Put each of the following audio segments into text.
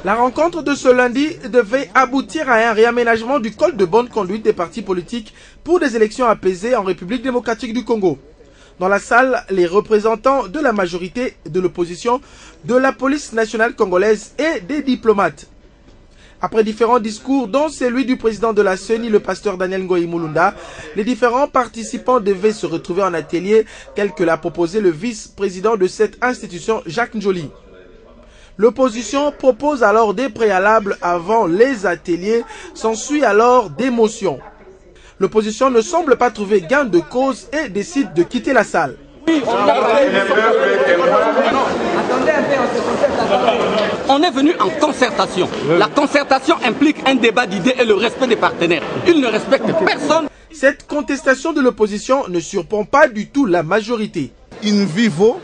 La rencontre de ce lundi devait aboutir à un réaménagement du code de bonne conduite des partis politiques pour des élections apaisées en République démocratique du Congo. Dans la salle, les représentants de la majorité, de l'opposition, de la police nationale congolaise et des diplomates. Après différents discours, dont celui du président de la CENI, le pasteur Daniel Ngoï Mulunda, les différents participants devaient se retrouver en atelier tel que l'a proposé le vice-président de cette institution, Jacques Njoli. L'opposition propose alors des préalables avant les ateliers, s'ensuit alors des motions. L'opposition ne semble pas trouver gain de cause et décide de quitter la salle. On est venu en concertation. La concertation implique un débat d'idées et le respect des partenaires. Ils ne respectent personne. Cette contestation de l'opposition ne surprend pas du tout la majorité. In vivo,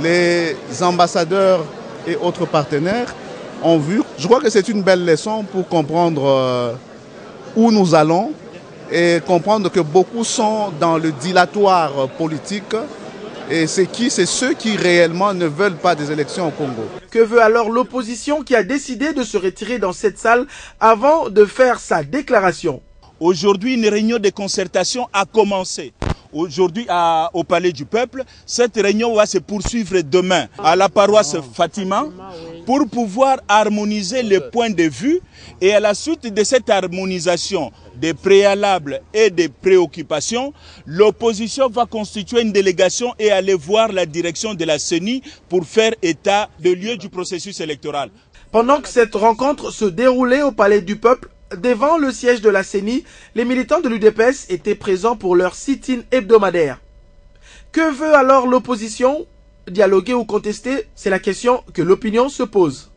les ambassadeurs et autres partenaires ont vu. Je crois que c'est une belle leçon pour comprendre où nous allons et comprendre que beaucoup sont dans le dilatoire politique et c'est ceux qui réellement ne veulent pas des élections au Congo. Que veut alors l'opposition qui a décidé de se retirer dans cette salle avant de faire sa déclaration? Aujourd'hui, une réunion de concertation a commencé. Aujourd'hui, au Palais du Peuple, cette réunion va se poursuivre demain à la paroisse Fatima pour pouvoir harmoniser les points de vue et à la suite de cette harmonisation des préalables et des préoccupations, l'opposition va constituer une délégation et aller voir la direction de la CENI pour faire état de lieu du processus électoral. Pendant que cette rencontre se déroulait au Palais du Peuple, devant le siège de la CENI, les militants de l'UDPS étaient présents pour leur sit-in hebdomadaire. Que veut alors l'opposition? Dialoguer ou contester? C'est la question que l'opinion se pose.